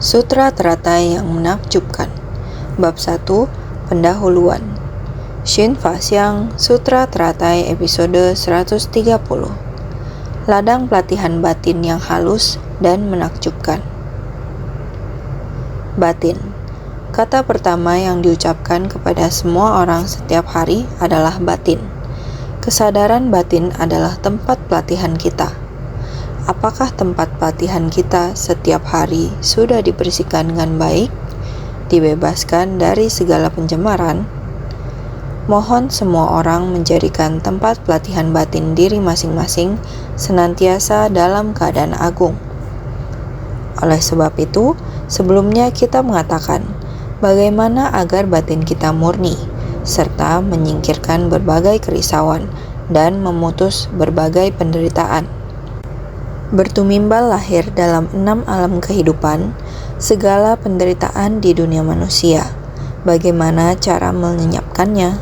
Sutra Teratai yang Menakjubkan. Bab 1, Pendahuluan. Shin Faxiang, Sutra Teratai episode 130. Ladang pelatihan batin yang halus dan menakjubkan. Batin. Kata pertama yang diucapkan kepada semua orang setiap hari adalah batin. Kesadaran batin adalah tempat pelatihan kita. Apakah tempat pelatihan kita setiap hari sudah dibersihkan dengan baik, dibebaskan dari segala pencemaran? Mohon semua orang menjadikan tempat pelatihan batin diri masing-masing senantiasa dalam keadaan agung. Oleh sebab itu, sebelumnya kita mengatakan bagaimana agar batin kita murni, serta menyingkirkan berbagai kerisauan dan memutus berbagai penderitaan. Bertumimbal lahir dalam 6 alam kehidupan, segala penderitaan di dunia manusia. Bagaimana cara melenyapkannya?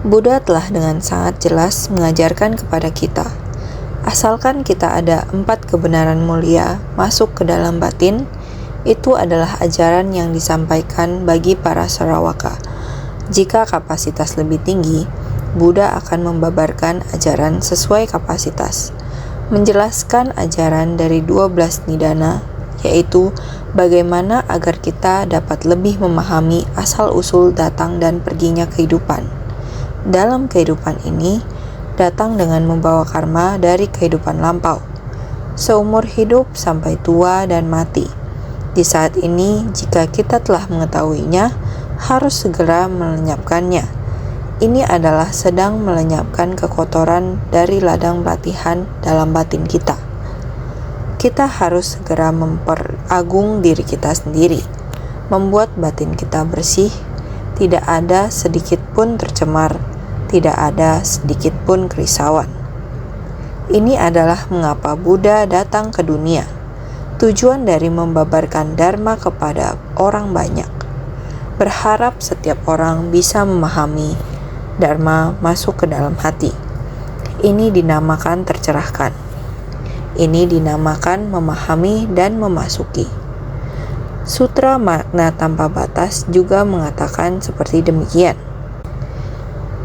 Buddha telah dengan sangat jelas mengajarkan kepada kita. Asalkan kita ada 4 kebenaran mulia masuk ke dalam batin, itu adalah ajaran yang disampaikan bagi para Sarawaka. Jika kapasitas lebih tinggi, Buddha akan membabarkan ajaran sesuai kapasitas. Menjelaskan ajaran dari 12 nidana, yaitu bagaimana agar kita dapat lebih memahami asal-usul datang dan perginya kehidupan. Dalam kehidupan ini, datang dengan membawa karma dari kehidupan lampau, seumur hidup sampai tua dan mati. Di saat ini, jika kita telah mengetahuinya, harus segera melenyapkannya. Ini adalah sedang melenyapkan kekotoran dari ladang pelatihan dalam batin kita. Kita harus segera memperagung diri kita sendiri, membuat batin kita bersih, tidak ada sedikit pun tercemar, tidak ada sedikit pun kerisauan. Ini adalah mengapa Buddha datang ke dunia. Tujuan dari membabarkan dharma kepada orang banyak. Berharap setiap orang bisa memahami dharma masuk ke dalam hati. Ini dinamakan tercerahkan. Ini dinamakan memahami dan memasuki. Sutra Makna Tanpa Batas juga mengatakan seperti demikian.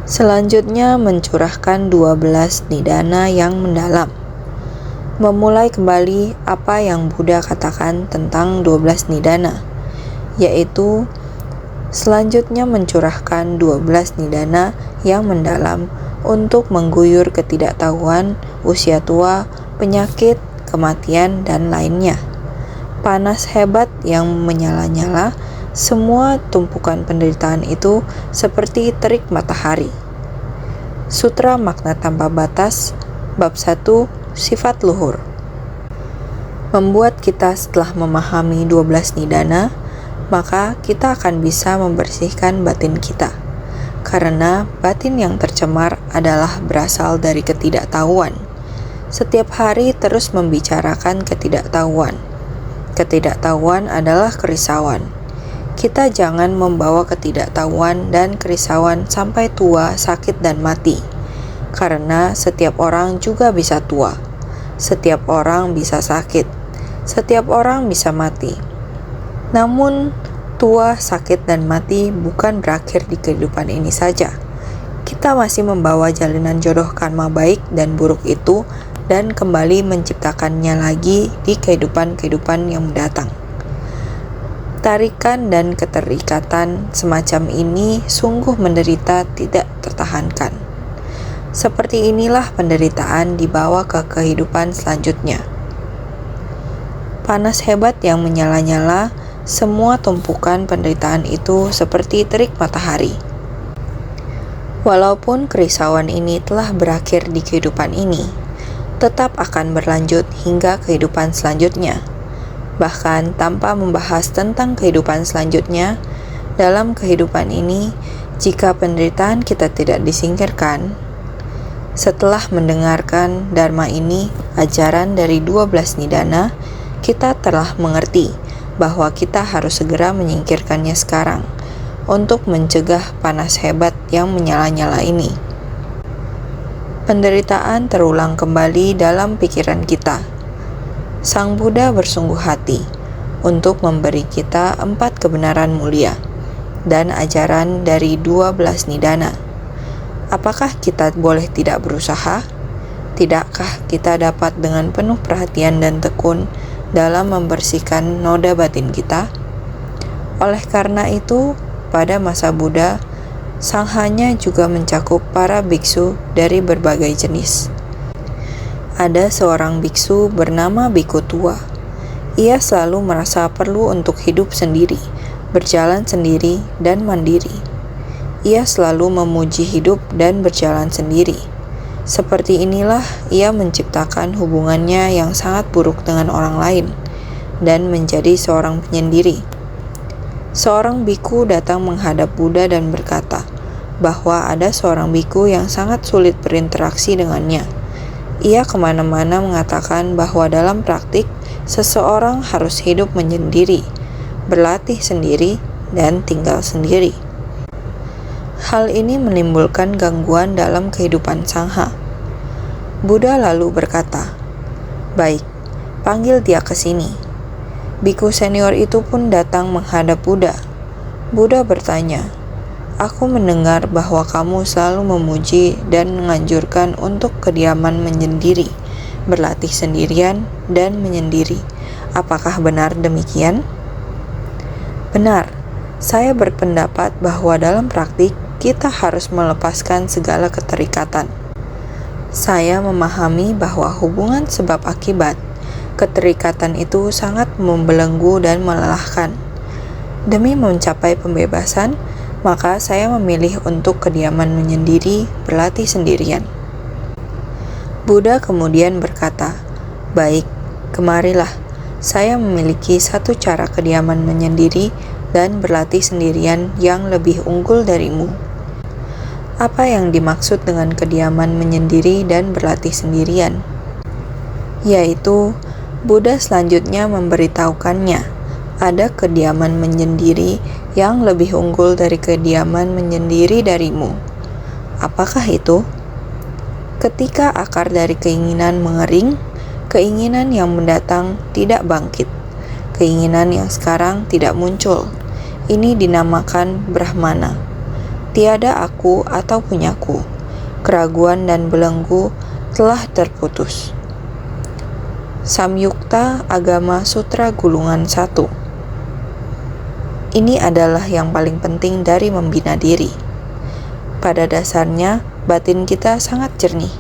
Selanjutnya mencurahkan 12 nidana yang mendalam. Memulai kembali apa yang Buddha katakan tentang 12 nidana, yaitu selanjutnya mencurahkan 12 nidana yang mendalam untuk mengguyur ketidaktahuan, usia tua, penyakit, kematian, dan lainnya. Panas hebat yang menyala-nyala, semua tumpukan penderitaan itu seperti terik matahari. Sutra Makna Tanpa Batas, Bab 1, Sifat Luhur. Membuat kita setelah memahami 12 nidana, maka kita akan bisa membersihkan batin kita. Karena batin yang tercemar adalah berasal dari ketidaktahuan. Setiap hari terus membicarakan ketidaktahuan. Ketidaktahuan adalah kerisauan. Kita jangan membawa ketidaktahuan dan kerisauan sampai tua, sakit, dan mati. Karena setiap orang juga bisa tua. Setiap orang bisa sakit. Setiap orang bisa mati. Namun, tua, sakit, dan mati bukan berakhir di kehidupan ini saja. Kita masih membawa jalinan jodoh karma baik dan buruk itu dan kembali menciptakannya lagi di kehidupan-kehidupan yang mendatang. Tarikan dan keterikatan semacam ini sungguh menderita tidak tertahankan. Seperti inilah penderitaan dibawa ke kehidupan selanjutnya. Panas hebat yang menyala-nyala, semua tumpukan penderitaan itu seperti terik matahari. Walaupun kerisauan ini telah berakhir di kehidupan ini, tetap akan berlanjut hingga kehidupan selanjutnya. Bahkan tanpa membahas tentang kehidupan selanjutnya, dalam kehidupan ini, jika penderitaan kita tidak disingkirkan, setelah mendengarkan dharma ini, ajaran dari 12 nidana, kita telah mengerti bahwa kita harus segera menyingkirkannya sekarang untuk mencegah panas hebat yang menyala-nyala ini. Penderitaan terulang kembali dalam pikiran kita. Sang Buddha bersungguh hati. untuk memberi kita 4 kebenaran mulia dan ajaran dari 12 nidana. Apakah kita boleh tidak berusaha? Tidakkah kita dapat dengan penuh perhatian dan tekun dalam membersihkan noda batin kita? Oleh karena itu, pada masa Buddha, sanghanya juga mencakup para biksu dari berbagai jenis. Ada seorang biksu bernama Biku Tua. Ia selalu merasa perlu untuk hidup sendiri, berjalan sendiri, dan mandiri. Ia selalu memuji hidup dan berjalan sendiri. Seperti inilah ia menciptakan hubungannya yang sangat buruk dengan orang lain dan menjadi seorang penyendiri. Seorang biku datang menghadap Buddha dan berkata bahwa ada seorang biku yang sangat sulit berinteraksi dengannya. Ia kemana-mana mengatakan bahwa dalam praktik, seseorang harus hidup menyendiri, berlatih sendiri, dan tinggal sendiri. Hal ini menimbulkan gangguan dalam kehidupan sangha. Buddha lalu berkata, "Baik, panggil dia ke sini." Biku senior itu pun datang menghadap Buddha. Buddha bertanya, "Aku mendengar bahwa kamu selalu memuji dan menganjurkan untuk kediaman menyendiri, berlatih sendirian, dan menyendiri. Apakah benar demikian?" "Benar. Saya berpendapat bahwa dalam praktik, kita harus melepaskan segala keterikatan. Saya memahami bahwa hubungan sebab akibat, keterikatan itu sangat membelenggu dan melelahkan. Demi mencapai pembebasan, maka saya memilih untuk kediaman menyendiri, berlatih sendirian." Buddha kemudian berkata, "Baik, kemarilah. Saya memiliki satu cara kediaman menyendiri dan berlatih sendirian yang lebih unggul darimu." Apa yang dimaksud dengan kediaman menyendiri dan berlatih sendirian? Yaitu, Buddha selanjutnya memberitahukannya, ada kediaman menyendiri yang lebih unggul dari kediaman menyendiri darimu. Apakah itu? Ketika akar dari keinginan mengering, keinginan yang mendatang tidak bangkit. Keinginan yang sekarang tidak muncul. Ini dinamakan Brahmana. Tiada aku atau punyaku. Keraguan dan belenggu telah terputus. Samyukta Agama Sutra Gulungan 1. Ini adalah yang paling penting dari membina diri. Pada dasarnya, batin kita sangat jernih.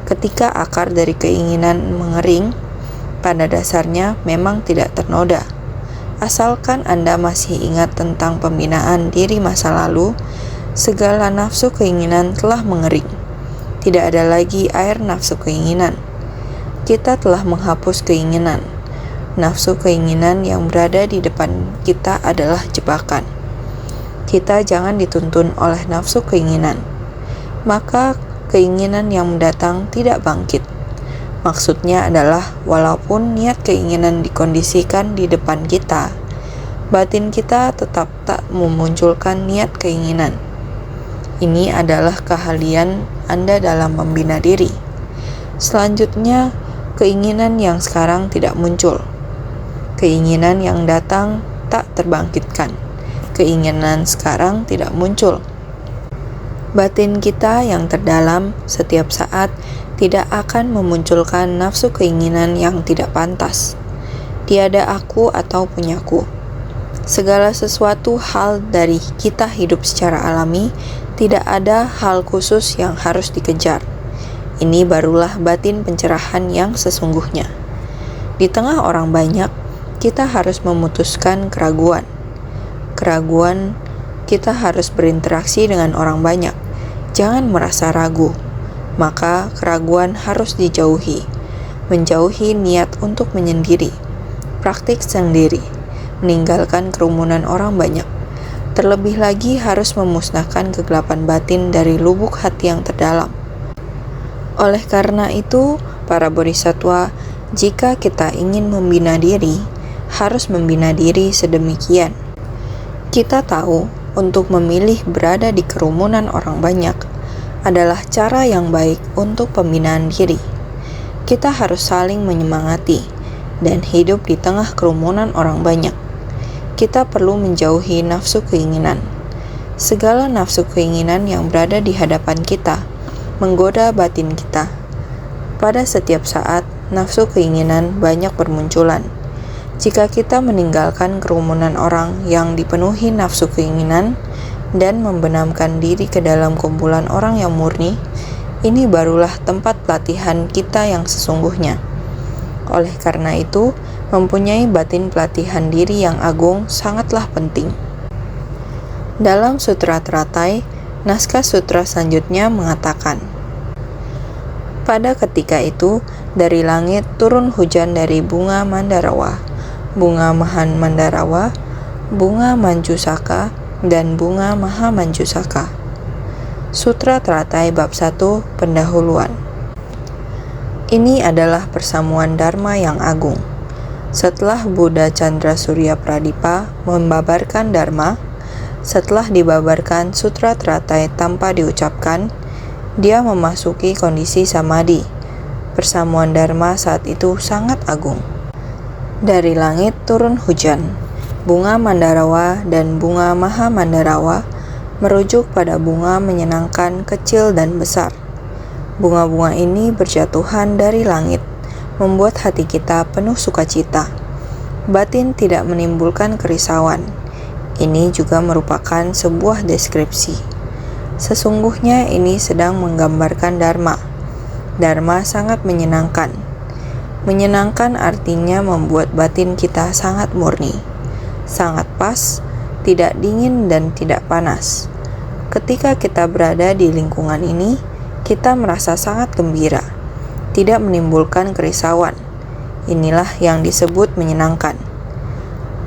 Ketika akar dari keinginan mengering, pada dasarnya memang tidak ternoda. Asalkan Anda masih ingat tentang pembinaan diri masa lalu, segala nafsu keinginan telah mengering. Tidak ada lagi air nafsu keinginan. Kita telah menghapus keinginan. Nafsu keinginan yang berada di depan kita adalah jebakan. Kita jangan dituntun oleh nafsu keinginan. Maka keinginan yang mendatang tidak bangkit. Maksudnya adalah walaupun niat keinginan dikondisikan di depan kita, batin kita tetap tak memunculkan niat keinginan. Ini adalah keahlian Anda dalam membina diri. Selanjutnya, keinginan yang sekarang tidak muncul. Keinginan yang datang tak terbangkitkan. Keinginan sekarang tidak muncul. Batin kita yang terdalam setiap saat tidak akan memunculkan nafsu keinginan yang tidak pantas. Tiada aku atau punyaku. Segala sesuatu hal dari kita hidup secara alami, tidak ada hal khusus yang harus dikejar. Ini barulah batin pencerahan yang sesungguhnya. Di tengah orang banyak, kita harus memutuskan keraguan. Keraguan, kita harus berinteraksi dengan orang banyak. Jangan merasa ragu. Maka keraguan harus dijauhi. Menjauhi niat untuk menyendiri. Praktik sendiri. Meninggalkan kerumunan orang banyak. Terlebih lagi harus memusnahkan kegelapan batin dari lubuk hati yang terdalam. Oleh karena itu, para bodhisattva, jika kita ingin membina diri, harus membina diri sedemikian. Kita tahu, untuk memilih berada di kerumunan orang banyak adalah cara yang baik untuk pembinaan diri. Kita harus saling menyemangati. dan hidup di tengah kerumunan orang banyak. Kita perlu menjauhi nafsu keinginan. Segala nafsu keinginan yang berada di hadapan kita menggoda batin kita. Pada setiap saat, nafsu keinginan banyak bermunculan. Jika kita meninggalkan kerumunan orang yang dipenuhi nafsu keinginan dan membenamkan diri ke dalam kumpulan orang yang murni, ini barulah tempat pelatihan kita yang sesungguhnya. Oleh karena itu, mempunyai batin pelatihan diri yang agung sangatlah penting. Dalam Sutra Teratai, naskah sutra selanjutnya mengatakan, pada ketika itu, dari langit turun hujan dari bunga mandarawa, bunga mahan mandarawa, bunga manjusaka, dan bunga maha manjusaka. Sutra Teratai bab 1 pendahuluan. Ini adalah persamuan Dharma yang agung. Setelah Buddha Chandra Surya Pradipa membabarkan Dharma, setelah dibabarkan Sutra Teratai tanpa diucapkan, dia memasuki kondisi samadhi. Persamuan Dharma saat itu sangat agung. Dari langit turun hujan. Bunga mandarawa dan bunga maha mandarawa merujuk pada bunga menyenangkan kecil dan besar. Bunga-bunga ini berjatuhan dari langit, membuat hati kita penuh sukacita. Batin tidak menimbulkan kerisauan. Ini juga merupakan sebuah deskripsi. Sesungguhnya ini sedang menggambarkan Dharma. Dharma sangat menyenangkan. Menyenangkan artinya membuat batin kita sangat murni, sangat pas, tidak dingin dan tidak panas. Ketika kita berada di lingkungan ini, kita merasa sangat gembira, tidak menimbulkan kerisauan. Inilah yang disebut menyenangkan.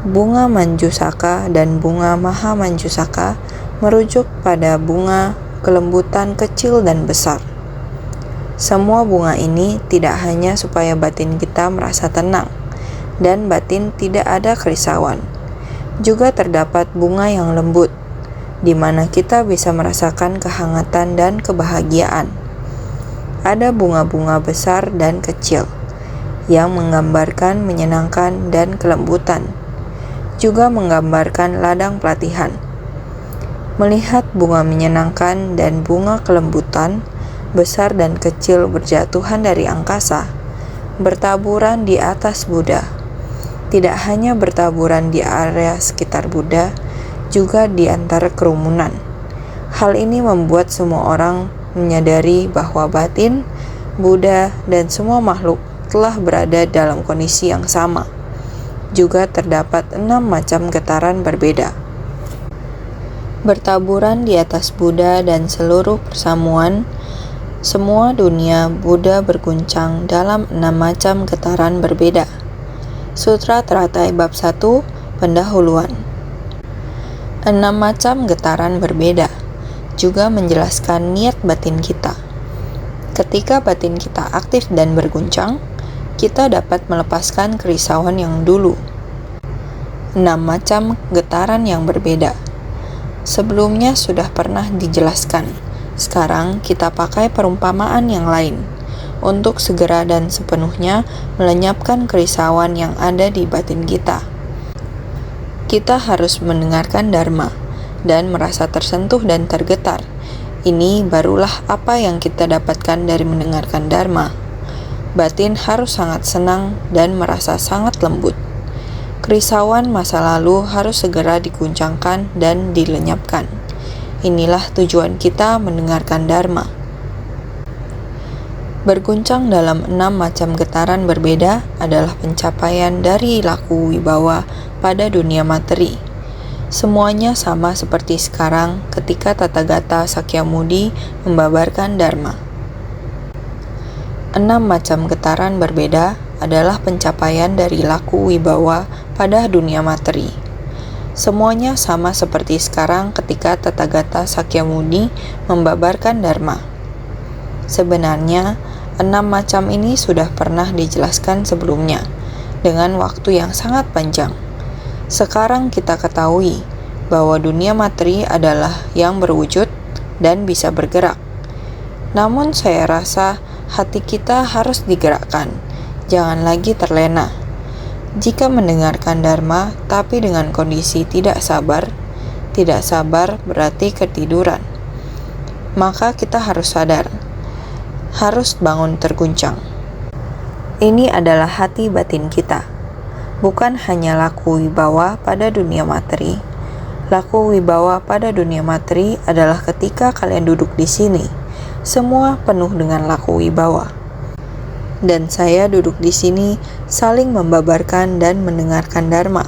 Bunga manjusaka dan bunga maha manjusaka merujuk pada bunga kelembutan kecil dan besar. Semua bunga ini tidak hanya supaya batin kita merasa tenang dan batin tidak ada kerisauan. Juga terdapat bunga yang lembut, di mana kita bisa merasakan kehangatan dan kebahagiaan. Ada bunga-bunga besar dan kecil, yang menggambarkan menyenangkan dan kelembutan. Juga menggambarkan ladang pelatihan. Melihat bunga menyenangkan dan bunga kelembutan, besar dan kecil berjatuhan dari angkasa, bertaburan di atas Buddha. Tidak hanya bertaburan di area sekitar Buddha, juga di antara kerumunan. Hal ini membuat semua orang menyadari bahwa batin, Buddha, dan semua makhluk telah berada dalam kondisi yang sama. Juga terdapat 6 macam getaran berbeda. Bertaburan di atas Buddha dan seluruh persamuan, semua dunia Buddha berguncang dalam 6 macam getaran berbeda. Sutra Teratai bab 1 pendahuluan. 6 macam getaran berbeda juga menjelaskan niat batin kita. Ketika batin kita aktif dan berguncang, kita dapat melepaskan kerisauan yang dulu. 6 macam getaran yang berbeda sebelumnya sudah pernah dijelaskan. Sekarang kita pakai perumpamaan yang lain untuk segera dan sepenuhnya melenyapkan kerisauan yang ada di batin kita. Kita harus mendengarkan Dharma dan merasa tersentuh dan tergetar. Ini barulah apa yang kita dapatkan dari mendengarkan Dharma. Batin harus sangat senang dan merasa sangat lembut. Kerisauan masa lalu harus segera diguncangkan dan dilenyapkan. Inilah tujuan kita mendengarkan Dharma. Berguncang dalam 6 macam getaran berbeda adalah pencapaian dari laku wibawa pada dunia materi. Semuanya sama seperti sekarang ketika Tathagata Sakyamuni membabarkan Dharma. 6 macam getaran berbeda adalah pencapaian dari laku wibawa pada dunia materi. Semuanya sama seperti sekarang ketika Tathagata Sakyamuni membabarkan Dharma. Sebenarnya, 6 macam ini sudah pernah dijelaskan sebelumnya, dengan waktu yang sangat panjang. Sekarang kita ketahui bahwa dunia materi adalah yang berwujud dan bisa bergerak. Namun saya rasa hati kita harus digerakkan, jangan lagi terlena. Jika mendengarkan Dharma tapi dengan kondisi tidak sabar berarti ketiduran. Maka kita harus sadar, harus bangun terguncang. Ini adalah hati batin kita, bukan hanya laku wibawa pada dunia materi. Laku wibawa pada dunia materi adalah ketika kalian duduk di sini, semua penuh dengan laku wibawa. Dan saya duduk di sini saling membabarkan dan mendengarkan Dharma.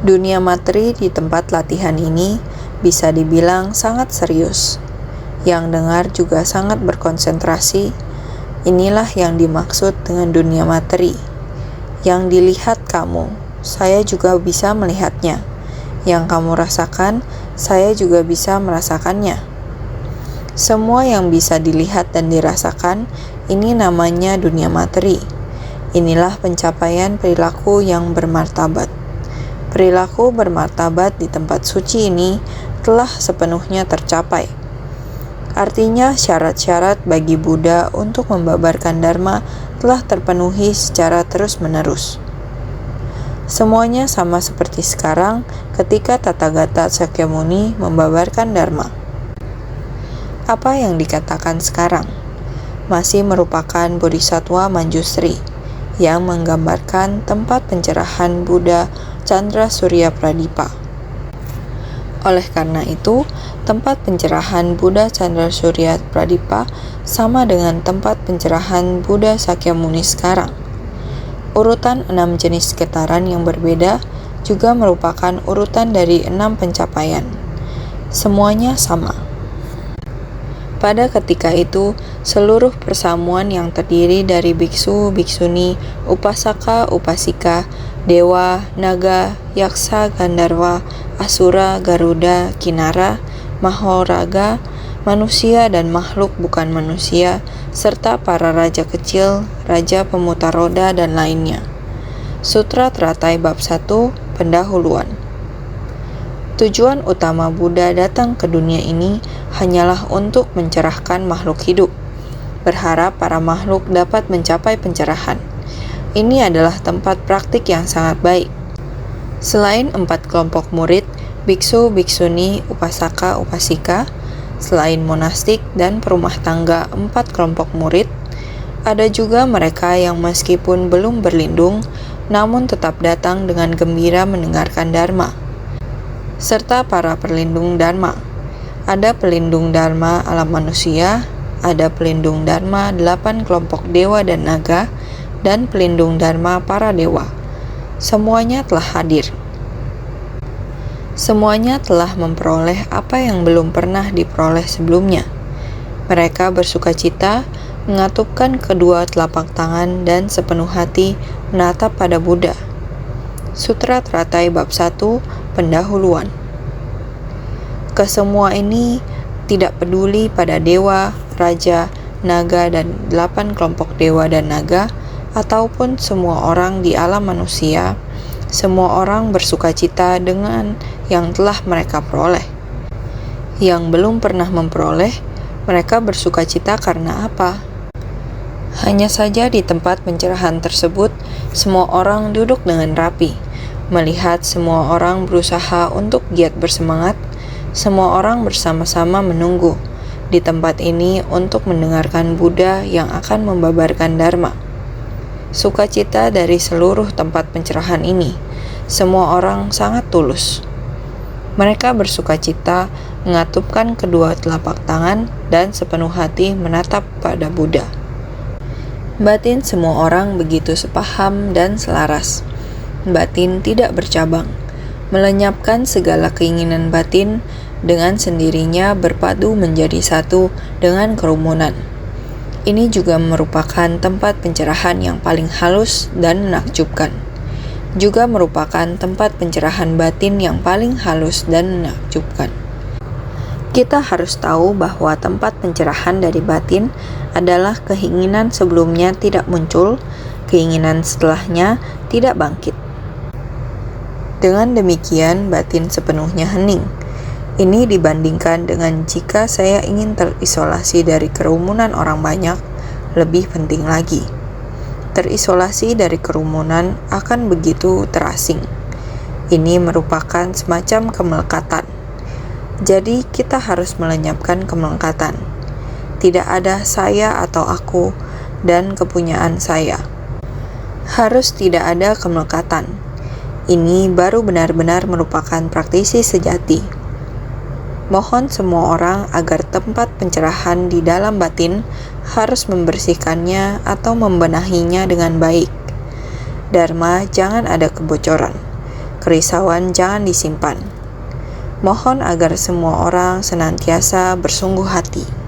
Dunia materi di tempat latihan ini bisa dibilang sangat serius. Yang dengar juga sangat berkonsentrasi. Inilah yang dimaksud dengan dunia materi. Yang dilihat kamu, saya juga bisa melihatnya. Yang kamu rasakan, saya juga bisa merasakannya. Semua yang bisa dilihat dan dirasakan, ini namanya dunia materi. Inilah pencapaian perilaku yang bermartabat. Perilaku bermartabat di tempat suci ini telah sepenuhnya tercapai. Artinya syarat-syarat bagi Buddha untuk membabarkan Dharma telah terpenuhi secara terus-menerus. Semuanya sama seperti sekarang ketika Tathagata Sakyamuni membabarkan Dharma. Apa yang dikatakan sekarang masih merupakan Bodhisattva Manjusri yang menggambarkan tempat pencerahan Buddha Chandra Surya Pradipa. Oleh karena itu, tempat pencerahan Buddha Chandra Surya Pradipa sama dengan tempat pencerahan Buddha Sakyamuni sekarang. Urutan 6 jenis getaran yang berbeda juga merupakan urutan dari 6 pencapaian. Semuanya sama. Pada ketika itu, seluruh persamuan yang terdiri dari biksu, biksuni, upasaka, upasika, dewa, naga, yaksa, gandarwa, asura, garuda, kinara, mahoraga, manusia dan makhluk bukan manusia, serta para raja kecil, raja pemutar roda dan lainnya. Sutra Teratai Bab 1, Pendahuluan. Tujuan utama Buddha datang ke dunia ini hanyalah untuk mencerahkan makhluk hidup, berharap para makhluk dapat mencapai pencerahan. Ini adalah tempat praktik yang sangat baik. Selain 4 kelompok murid, biksu, biksuni, upasaka, upasika, selain monastik dan perumah tangga 4 kelompok murid, ada juga mereka yang meskipun belum berlindung, namun tetap datang dengan gembira mendengarkan Dharma, serta para pelindung Dharma. Ada pelindung Dharma alam manusia, ada pelindung Dharma 8 kelompok dewa dan naga, dan pelindung Dharma para dewa. Semuanya telah hadir. Semuanya telah memperoleh apa yang belum pernah diperoleh sebelumnya. Mereka bersukacita, mengatupkan kedua telapak tangan dan sepenuh hati menatap pada Buddha. Sutra Teratai Bab 1, Pendahuluan. Kesemua ini tidak peduli pada dewa, raja, naga, dan 8 kelompok dewa dan naga, ataupun semua orang di alam manusia. Semua orang bersukacita dengan yang telah mereka peroleh. Yang belum pernah memperoleh, mereka bersukacita karena apa? Hanya saja di tempat pencerahan tersebut, semua orang duduk dengan rapi, melihat semua orang berusaha untuk giat bersemangat. Semua orang bersama-sama menunggu di tempat ini untuk mendengarkan Buddha yang akan membabarkan Dharma. Sukacita dari seluruh tempat pencerahan ini, semua orang sangat tulus. Mereka bersukacita, mengatupkan kedua telapak tangan dan sepenuh hati menatap pada Buddha. Batin semua orang begitu sepaham dan selaras. Batin tidak bercabang, melenyapkan segala keinginan batin, dengan sendirinya berpadu menjadi satu dengan kerumunan. Ini juga merupakan tempat pencerahan yang paling halus dan menakjubkan. Juga merupakan tempat pencerahan batin yang paling halus dan menakjubkan. Kita harus tahu bahwa tempat pencerahan dari batin adalah keinginan sebelumnya tidak muncul, keinginan setelahnya tidak bangkit. Dengan demikian, batin sepenuhnya hening. Ini dibandingkan dengan jika saya ingin terisolasi dari kerumunan orang banyak, lebih penting lagi. terisolasi dari kerumunan akan begitu terasing. Ini merupakan semacam kemelekatan. Jadi kita harus melenyapkan kemelekatan. Tidak ada saya atau aku dan kepunyaan saya. Harus tidak ada kemelekatan. Ini baru benar-benar merupakan praktisi sejati. Mohon semua orang agar tempat pencerahan di dalam batin harus membersihkannya atau membenahinya dengan baik. Dharma jangan ada kebocoran. Kerisauan jangan disimpan. Mohon agar semua orang senantiasa bersungguh hati.